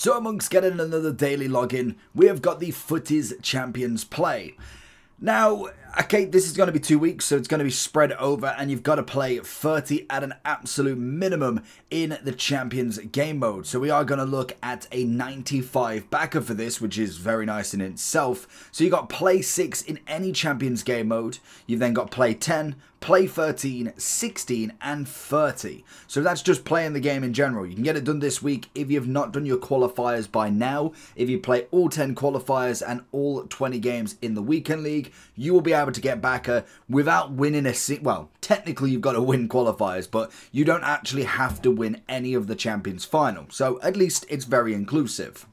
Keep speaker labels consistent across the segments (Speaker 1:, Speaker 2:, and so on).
Speaker 1: So amongst getting another daily login, we have got the Futties Champions Play. Now, okay, this is going to be 2 weeks, so it's going to be spread over, and you've got to play 30 at an absolute minimum in the Champions game mode. So we are going to look at a 95 backer for this, which is very nice in itself. So you got play 6 in any Champions game mode. You've then got play 10, play 13, 16, and 30. So that's just playing the game in general. You can get it done this week if you have not done your qualifiers by now. If you play all 10 qualifiers and all 20 games in the weekend league, you will be able to get backer without winning well, technically you've got to win qualifiers, but you don't actually have to win any of the Champions final. So at least it's very inclusive.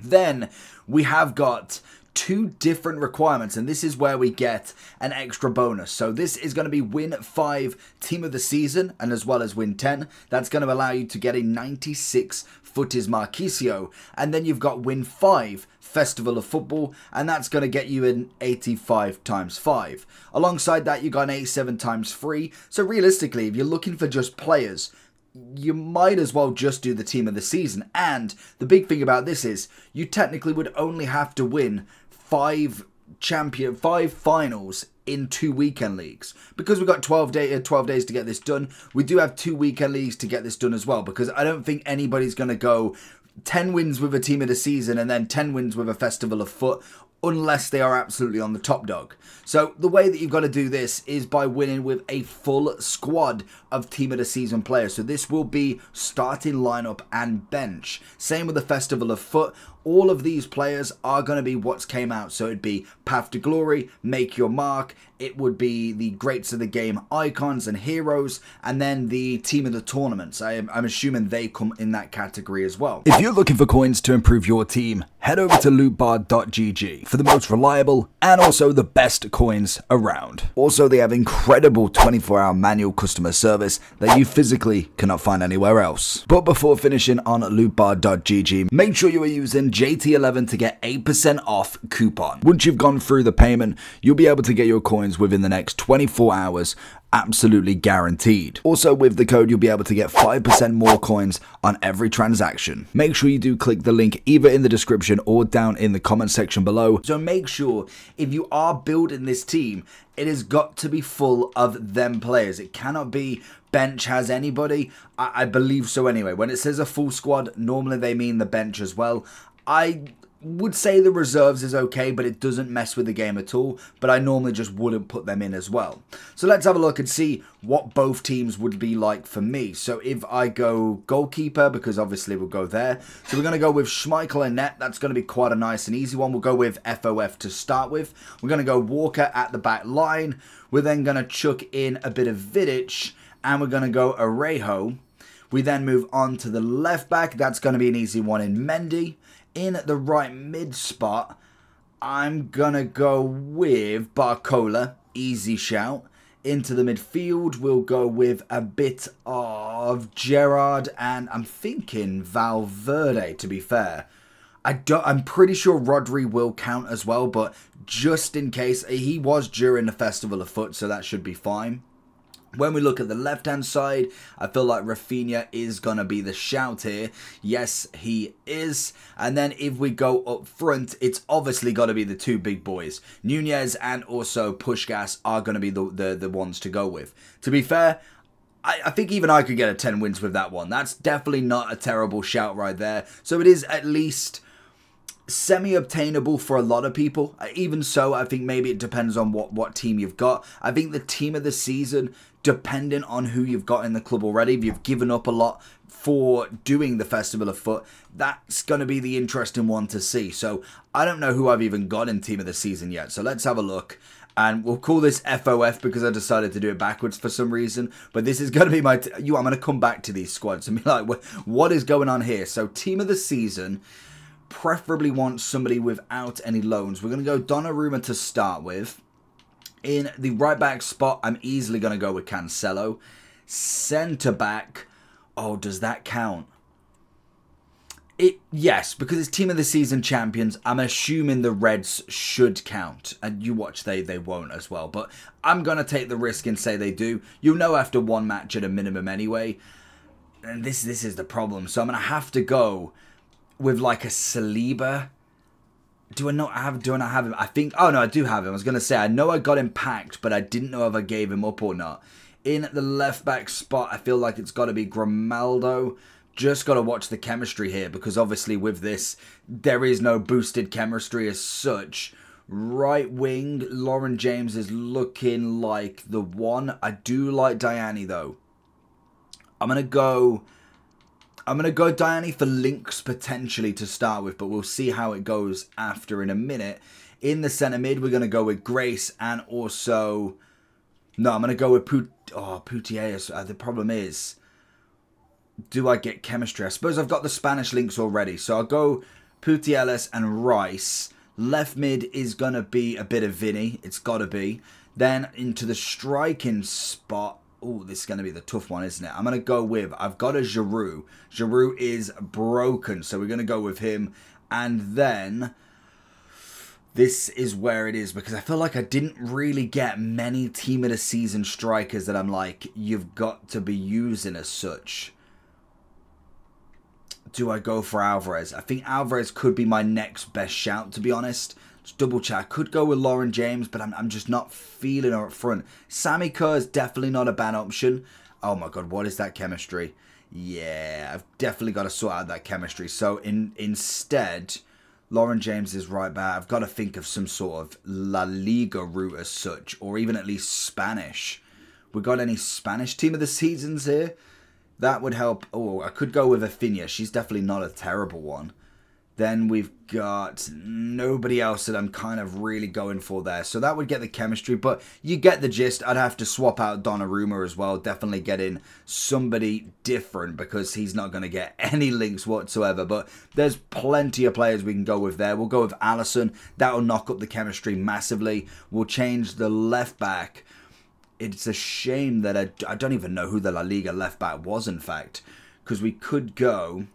Speaker 1: Then we have got 2 different requirements, and this is where we get an extra bonus. So this is going to be win 5 team of the season and as well as win 10. That's going to allow you to get a 96 Futties Marquisio, and then you've got win 5 Festival of Football, and that's going to get you an 85 times 5. Alongside that, you got an 87 times 3. So realistically, if you're looking for just players, you might as well just do the team of the season. And the big thing about this is you technically would only have to win 5 finals in 2 weekend leagues. Because we've got 12 days to get this done, we do have 2 weekend leagues to get this done as well, because I don't think anybody's going to go 10 wins with a team of the season and then 10 wins with a Festival of Foot, unless they are absolutely on the top dog. So the way that you've got to do this is by winning with a full squad of team of the season players. So this will be starting lineup and bench. Same with the Festival of Foot. All of these players are going to be what's came out. So it'd be Path to Glory, Make Your Mark. It would be the greats of the game icons and heroes, and then the team of the tournaments. I'm assuming they come in that category as well. If you're looking for coins to improve your team, head over to lootbar.gg for the most reliable and also the best coins around. Also, they have incredible 24-hour manual customer service that you physically cannot find anywhere else. But before finishing on lootbar.gg, make sure you are using JT11 to get 8% off coupon. Once you've gone through the payment, you'll be able to get your coins within the next 24 hours, absolutely guaranteed. Also, with the code, you'll be able to get 5% more coins on every transaction. Make sure you do click the link either in the description or down in the comment section below. So make sure if you are building this team, it has got to be full of them players. It cannot be bench has anybody. I believe so anyway. When it says a full squad, normally they mean the bench as well. I would say the reserves is okay, but it doesn't mess with the game at all, but I normally just wouldn't put them in as well. So let's have a look and see what both teams would be like for me. So if I go goalkeeper, because obviously we'll go there, so we're going to go with Schmeichel and net. That's going to be quite a nice and easy one. We'll go with FOF to start with. We're going to go Walker at the back line. We're then going to chuck in a bit of Vidic, and we're going to go Arejo. We then move on to the left back. That's going to be an easy one in Mendy. In the right mid spot, I'm going to go with Barcola. Easy shout. Into the midfield, we'll go with a bit of Gerrard, and I'm thinking Valverde, to be fair. I'm pretty sure Rodri will count as well, but just in case, he was during the Festival of Foot, so that should be fine. When we look at the left-hand side, I feel like Rafinha is going to be the shout here. Yes, he is. And then if we go up front, it's obviously got to be the 2 big boys. Nunez and also Puskás are going to be the ones to go with. To be fair, I think even I could get a 10 wins with that one. That's definitely not a terrible shout right there. So it is at least semi-obtainable for a lot of people. Even so, I think maybe it depends on what team you've got. I think the team of the season, depending on who you've got in the club already, if you've given up a lot for doing the Festival of Foot, that's going to be the interesting one to see. So I don't know who I've even got in team of the season yet. So let's have a look. And we'll call this FOF because I decided to do it backwards for some reason. But this is going to be my... I'm going to come back to these squads and be like, what is going on here? So team of the season, preferably want somebody without any loans. We're going to go Donnarumma to start with. In the right back spot, I'm easily going to go with Cancelo. Centre back, oh, does that count? Yes, because it's team of the season champions, I'm assuming the Reds should count. And you watch, they won't as well. But I'm going to take the risk and say they do. You'll know after one match at a minimum anyway. And this is the problem. So I'm going to have to go with like a Saliba. Do I not have him? I think, oh no, I do have him. I was going to say, I know I got him packed, but I didn't know if I gave him up or not. In the left back spot, I feel like it's got to be Grimaldo. Just got to watch the chemistry here, because obviously with this, there is no boosted chemistry as such. Right wing, Lauren James is looking like the one. I do like Diani though. I'm going to go Diani for links potentially to start with, but we'll see how it goes after in a minute. In the centre mid, we're going to go with Grace and also... No, I'm going to go with Futties. The problem is, do I get chemistry? I suppose I've got the Spanish links already, so I'll go Futties and Rice. Left mid is going to be a bit of Vinny. It's got to be. Then into the striking spot... Oh, this is going to be the tough one, isn't it? I'm going to go with... I've got a Giroud. Giroud is broken, so we're going to go with him. And then... This is where it is, because I feel like I didn't really get many team of the season strikers that I'm like, you've got to be using as such. Do I go for Alvarez? I think Alvarez could be my next best shout, to be honest. Just double check. I could go with Lauren James, but I'm just not feeling her up front. Sammy Kerr is definitely not a bad option. Oh my god, what is that chemistry? Yeah, I've definitely got to sort out that chemistry. So instead... Lauren James is right back. I've got to think of some sort of La Liga route as such, or even at least Spanish. We got any Spanish team of the seasons here? That would help. Oh, I could go with Afinia. She's definitely not a terrible one. Then we've got nobody else that I'm kind of really going for there. So that would get the chemistry, but you get the gist. I'd have to swap out Donnarumma as well. Definitely get in somebody different, because he's not going to get any links whatsoever. But there's plenty of players we can go with there. We'll go with Allison. That'll knock up the chemistry massively. We'll change the left back. It's a shame that I don't even know who the La Liga left back was, in fact, because we could go...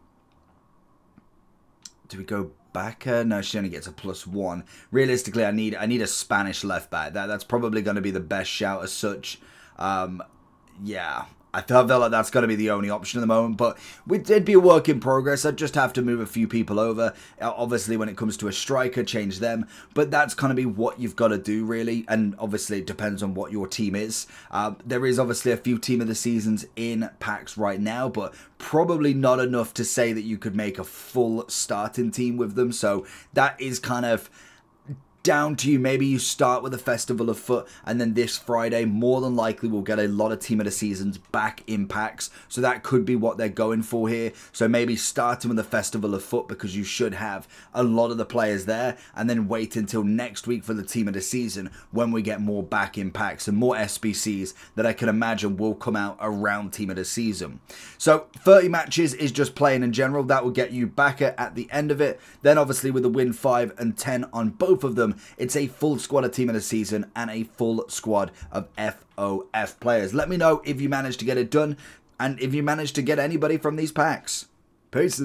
Speaker 1: Do we go back? No, she only gets a +1. Realistically, I need a Spanish left back. That's probably going to be the best shout as such. Yeah, I feel like that's going to be the only option at the moment, but it'd be a work in progress. I'd just have to move a few people over. Obviously, when it comes to a striker, change them, but that's going to be what you've got to do, really, and obviously it depends on what your team is. There is obviously a few team of the seasons in packs right now, but probably not enough to say that you could make a full starting team with them, so that is kind of... down to you. Maybe you start with a Festival of Foot, and then this Friday, more than likely, we'll get a lot of Team of the Seasons back in packs. So that could be what they're going for here. So maybe starting with the Festival of Foot, because you should have a lot of the players there, and then wait until next week for the Team of the Season, when we get more back in packs and more SBCs that I can imagine will come out around Team of the Season. So 30 matches is just playing in general. That will get you back at the end of it. Then obviously with the win 5 and 10 on both of them, it's a full squad of Team of the Season and a full squad of FOF players. Let me know if you managed to get it done and if you managed to get anybody from these packs. Peace.